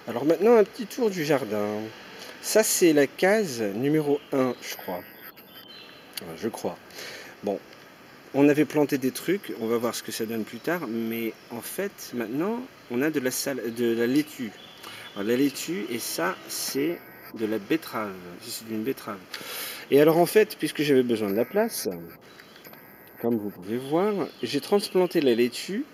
Alors maintenant, un petit tour du jardin. Ça, c'est la case numéro 1, je crois. Je crois. Bon, on avait planté des trucs, on va voir ce que ça donne plus tard, mais en fait, maintenant, on a de la laitue. Alors, la laitue, et ça, c'est de la betterave. C'est d'une betterave. Et alors, en fait, puisque j'avais besoin de la place, comme vous pouvez voir, j'ai transplanté la laitue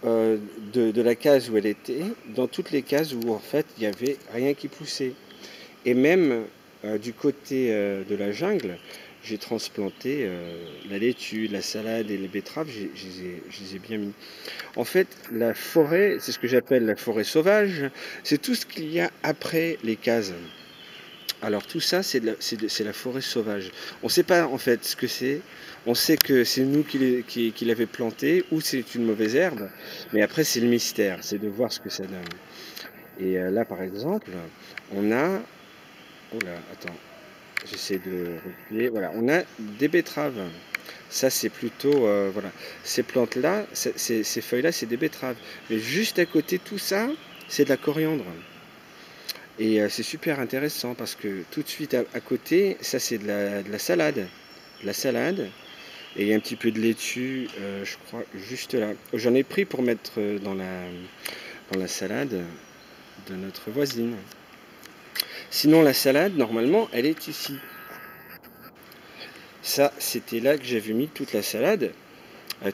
de la case où elle était dans toutes les cases où, en fait, il n'y avait rien qui poussait. Et même du côté de la jungle, j'ai transplanté la laitue, la salade et les betteraves, je les ai bien mis. En fait, la forêt, c'est ce que j'appelle la forêt sauvage, c'est tout ce qu'il y a après les cases. Alors tout ça, c'est la forêt sauvage. On ne sait pas en fait ce que c'est. On sait que c'est nous qui l'avons planté ou c'est une mauvaise herbe. Mais après, c'est le mystère, c'est de voir ce que ça donne. Et là, par exemple, on a... Oh là, attends. J'essaie de replier. Voilà, on a des betteraves. Ça, c'est plutôt... voilà. Ces plantes-là, ces feuilles-là, c'est des betteraves. Mais juste à côté, tout ça, c'est de la coriandre. Et c'est super intéressant parce que tout de suite à côté, ça, c'est de la salade. De la salade. Et il y a un petit peu de laitue, je crois, juste là. J'en ai pris pour mettre dans la salade de notre voisine. Sinon, la salade, normalement, elle est ici. Ça, c'était là que j'avais mis toute la salade,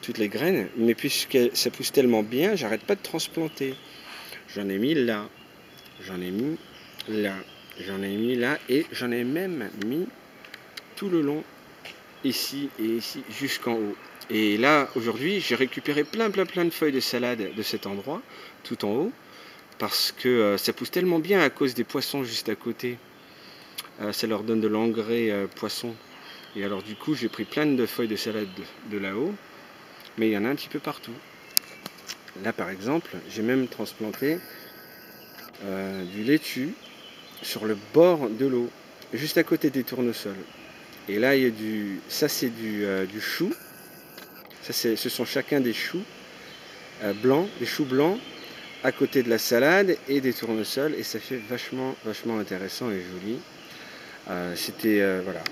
toutes les graines. Mais puisque ça pousse tellement bien, j'arrête pas de transplanter. J'en ai mis là, j'en ai mis là, j'en ai mis là, et j'en ai même mis tout le long, ici et ici, jusqu'en haut. Et là, aujourd'hui, j'ai récupéré plein de feuilles de salade de cet endroit, tout en haut, parce que ça pousse tellement bien à cause des poissons juste à côté. Ça leur donne de l'engrais poisson. Et alors du coup, j'ai pris plein de feuilles de salade de là-haut, mais il y en a un petit peu partout. Là, par exemple, j'ai même transplanté du laitue sur le bord de l'eau, juste à côté des tournesols. Et là, il y a ça c'est du chou. Ce sont chacun des choux blancs, des choux blancs à côté de la salade et des tournesols, et ça fait vachement intéressant et joli. Voilà.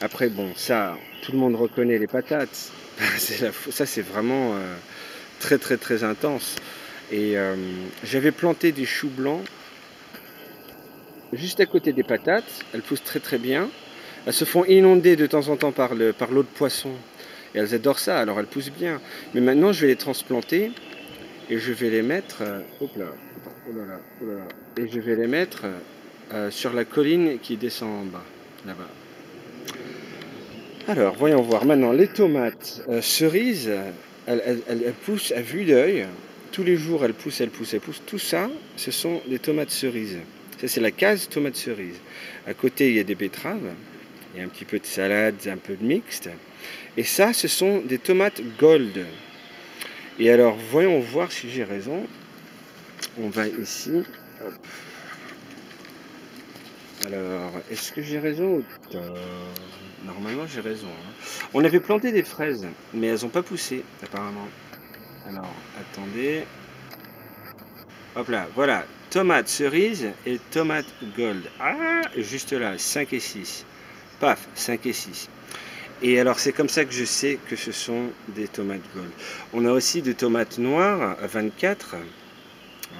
Après, bon, ça, tout le monde reconnaît les patates. Ça, c'est vraiment très intense. Et j'avais planté des choux blancs juste à côté des patates. Elles poussent très bien. Elles se font inonder de temps en temps par l'eau de poisson. Et elles adorent ça, alors elles poussent bien. Mais maintenant, je vais les transplanter et je vais les mettre... hop là, oh là là, oh là là. Et je vais les mettre sur la colline qui descend en bas, là-bas. Alors, voyons voir maintenant les tomates cerises. Elles poussent à vue d'œil. Tous les jours, elles poussent. Tout ça, ce sont des tomates cerises. Ça, c'est la case tomates cerises. À côté, il y a des betteraves. Il y a un petit peu de salade, un peu de mixte. Et ça, ce sont des tomates gold. Et alors, voyons voir si j'ai raison. On va ici. Hop. Alors, est-ce que j'ai raison ou tort? Normalement, j'ai raison. Hein. On avait planté des fraises, mais elles n'ont pas poussé, apparemment. Alors, attendez. Hop là, voilà. Tomates cerises et tomates gold. Ah, juste là, 5 et 6. Paf, 5 et 6. Et alors, c'est comme ça que je sais que ce sont des tomates gold. On a aussi des tomates noires à 24. Alors,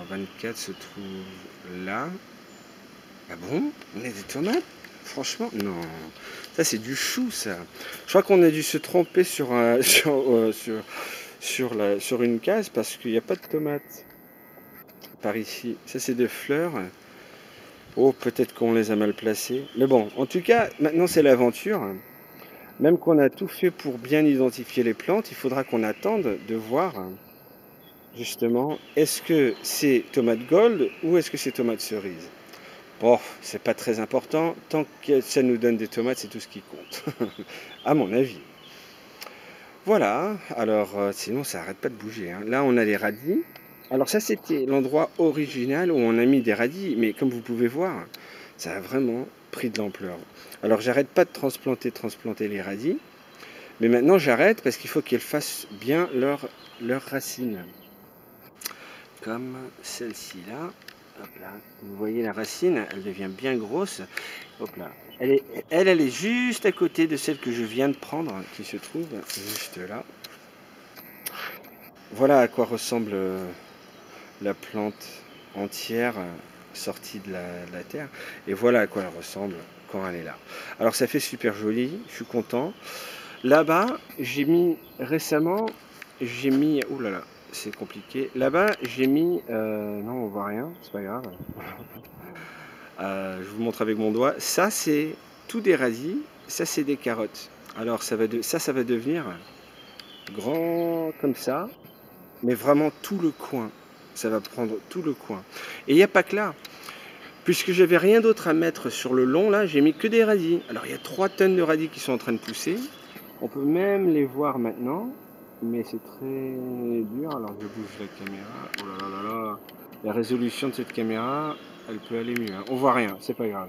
24 se trouve là. Ah bon? On a des tomates? Franchement, non. Ça, c'est du chou, ça. Je crois qu'on a dû se tromper sur une case parce qu'il n'y a pas de tomates par ici. Ça, c'est des fleurs. Oh, peut-être qu'on les a mal placées. Mais bon, en tout cas, maintenant, c'est l'aventure. Même qu'on a tout fait pour bien identifier les plantes, il faudra qu'on attende de voir, justement, est-ce que c'est tomate gold ou est-ce que c'est tomate cerise? Bon, c'est pas très important. Tant que ça nous donne des tomates, c'est tout ce qui compte. À mon avis. Voilà. Alors, sinon, ça arrête pas de bouger. Hein. Là, on a les radis. Alors ça, c'était l'endroit original où on a mis des radis. Mais comme vous pouvez voir, ça a vraiment pris de l'ampleur. Alors, j'arrête pas de transplanter les radis. Mais maintenant, j'arrête parce qu'il faut qu'elles fassent bien leurs racines. Comme celle-ci là. Hop là. Vous voyez la racine, elle devient bien grosse. Hop là. Elle est juste à côté de celle que je viens de prendre, qui se trouve juste là. Voilà à quoi ressemble la plante entière sortie de la terre. Et voilà à quoi elle ressemble quand elle est là. Alors ça fait super joli, je suis content. Là-bas, j'ai mis récemment, ouh là là, c'est compliqué. Là-bas, j'ai mis, non, on voit rien, c'est pas grave. Je vous montre avec mon doigt. Ça, c'est tout des radis. Ça, c'est des carottes. Alors, ça va devenir grand comme ça, mais vraiment tout le coin. Ça va prendre tout le coin. Et il n'y a pas que là. Puisque j'avais rien d'autre à mettre sur le long, là, j'ai mis que des radis. Alors, il y a 3 tonnes de radis qui sont en train de pousser. On peut même les voir maintenant, mais c'est très dur. Alors, je bouge la caméra. Oh là là là là. La résolution de cette caméra, elle peut aller mieux. Hein. On voit rien, c'est pas grave.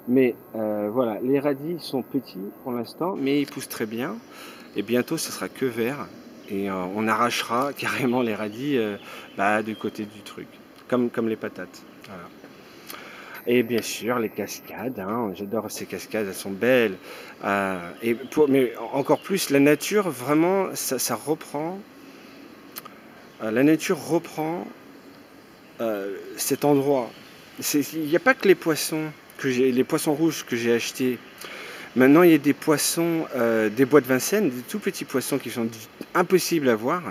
Mais voilà, les radis sont petits pour l'instant, mais ils poussent très bien. Et bientôt, ce sera que vert. Et on arrachera carrément les radis du côté du truc, comme les patates. Voilà. Et bien sûr, les cascades, hein, j'adore ces cascades, elles sont belles. Mais encore plus, la nature, vraiment, ça reprend. La nature reprend cet endroit. Il n'y a pas que les poissons, les poissons rouges que j'ai achetés. Maintenant, il y a des poissons, des bois de Vincennes, des tout petits poissons qui sont impossibles à voir,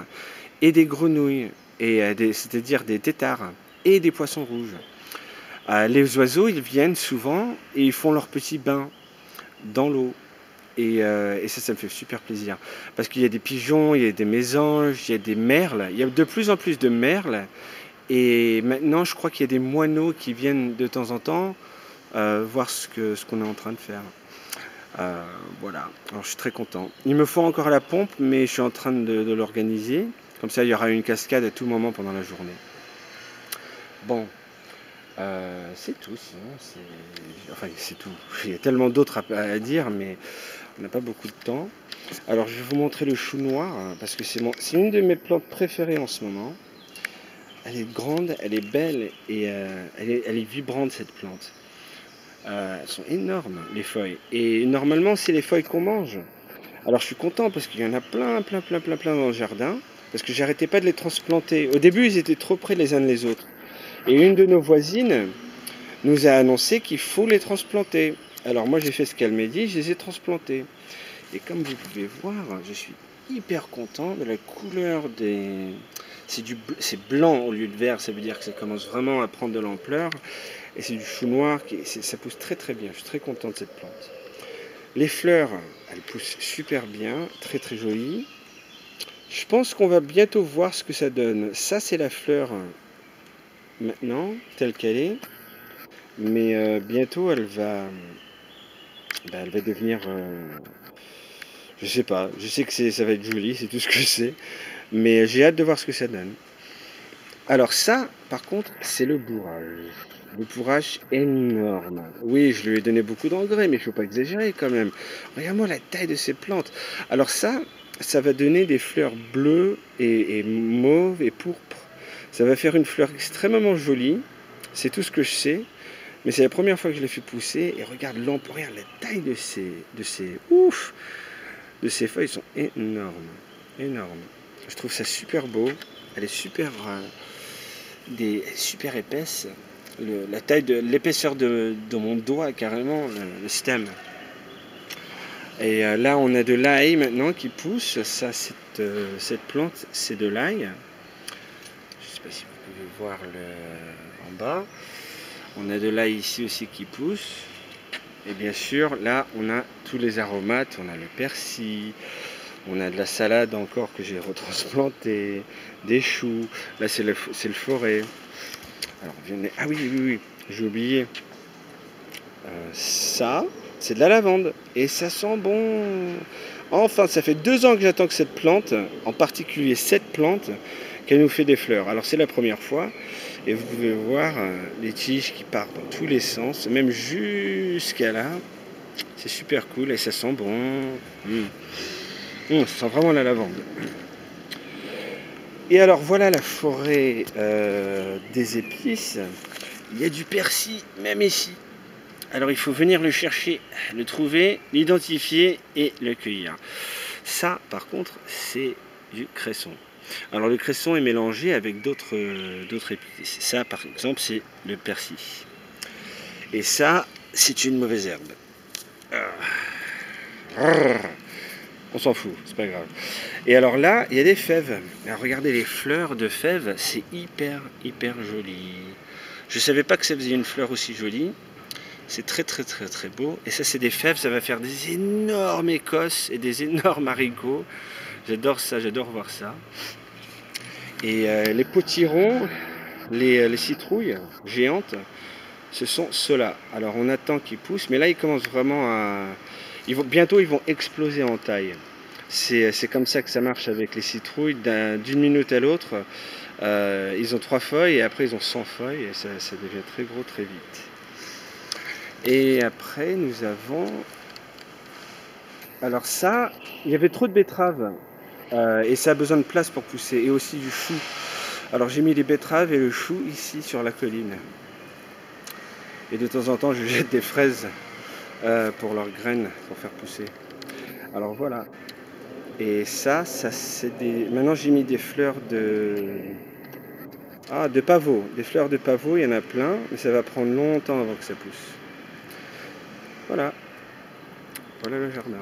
et des grenouilles, c'est-à-dire des têtards, et des poissons rouges. Les oiseaux, ils viennent souvent et ils font leur petit bain dans l'eau. Et ça me fait super plaisir. Parce qu'il y a des pigeons, il y a des mésanges, il y a des merles. Il y a de plus en plus de merles. Et maintenant, je crois qu'il y a des moineaux qui viennent de temps en temps voir ce qu'on est en train de faire. Voilà, alors je suis très content. Il me faut encore la pompe, mais je suis en train de l'organiser. Comme ça, il y aura une cascade à tout moment pendant la journée. Bon, c'est tout. Sinon, c'est tout. Il y a tellement d'autres à dire, mais on n'a pas beaucoup de temps. Alors, je vais vous montrer le chou noir, hein, parce que c'est une de mes plantes préférées en ce moment. Elle est grande, elle est belle, et elle est vibrante, cette plante. Elles sont énormes, les feuilles. Et normalement, c'est les feuilles qu'on mange. Alors je suis content parce qu'il y en a plein dans le jardin. Parce que j'arrêtais pas de les transplanter. Au début, ils étaient trop près les uns des autres. Et une de nos voisines nous a annoncé qu'il faut les transplanter. Alors moi, j'ai fait ce qu'elle m'a dit, je les ai transplantés. Et comme vous pouvez voir, je suis hyper content de la couleur des... C'est blanc au lieu de vert, ça veut dire que ça commence vraiment à prendre de l'ampleur. Et c'est du chou noir, ça pousse très très bien. Je suis très content de cette plante. Les fleurs, elles poussent super bien, très très jolies. Je pense qu'on va bientôt voir ce que ça donne. Ça, c'est la fleur maintenant, telle qu'elle est. Mais bientôt, elle va devenir... je sais pas. Je sais que ça va être joli, c'est tout ce que je sais. Mais j'ai hâte de voir ce que ça donne. Alors ça, par contre, c'est le bourrage. Le bourrage énorme. Oui, je lui ai donné beaucoup d'engrais, mais il ne faut pas exagérer quand même. Regarde-moi la taille de ces plantes. Alors ça va donner des fleurs bleues et mauves et pourpres. Ça va faire une fleur extrêmement jolie. C'est tout ce que je sais. Mais c'est la première fois que je l'ai fait pousser. Et regarde regarde la taille de ces feuilles, sont énormes. Énormes. Je trouve ça super beau. Elle est super épaisse. La taille de l'épaisseur de mon doigt, carrément, le stem. Et là, on a de l'ail maintenant qui pousse. Ça, cette plante, c'est de l'ail. Je ne sais pas si vous pouvez voir en bas. On a de l'ail ici aussi qui pousse. Et bien sûr, là, on a tous les aromates. On a le persil. On a de la salade encore que j'ai retransplanté, des choux. Là, c'est le forêt. Alors, ah oui, j'ai oublié. Ça, c'est de la lavande. Et ça sent bon. Enfin, ça fait 2 ans que j'attends que cette plante, en particulier cette plante, qu'elle nous fait des fleurs. Alors, c'est la première fois. Et vous pouvez voir les tiges qui partent dans tous les sens, même jusqu'à là. C'est super cool et ça sent bon. Ça sent vraiment la lavande. Et alors voilà la forêt des épices. Il y a du persil, même ici. Alors il faut venir le chercher, le trouver, l'identifier et le cueillir. Ça, par contre, c'est du cresson. Alors le cresson est mélangé avec d'autres épices. Ça, par exemple, c'est le persil. Et ça, c'est une mauvaise herbe. On s'en fout, c'est pas grave. Et alors là, il y a des fèves. Alors regardez les fleurs de fèves, c'est hyper joli. Je savais pas que ça faisait une fleur aussi jolie. C'est très beau. Et ça, c'est des fèves, ça va faire des énormes écosses et des énormes haricots. J'adore ça, j'adore voir ça. Et les potirons, les citrouilles géantes, ce sont ceux-là. Alors on attend qu'ils poussent, mais là ils commencent vraiment à... bientôt ils vont exploser en taille. C'est comme ça que ça marche avec les citrouilles. D'une minute à l'autre, ils ont 3 feuilles et après ils ont 100 feuilles et ça devient très gros très vite. Et après nous avons... Alors ça, il y avait trop de betteraves et ça a besoin de place pour pousser et aussi du chou. Alors j'ai mis les betteraves et le chou ici sur la colline. Et de temps en temps je jette des fraises pour leurs graines, pour faire pousser. Alors voilà. Et ça c'est des... Maintenant j'ai mis des fleurs de pavot. Des fleurs de pavot, il y en a plein, mais ça va prendre longtemps avant que ça pousse. Voilà. Voilà le jardin.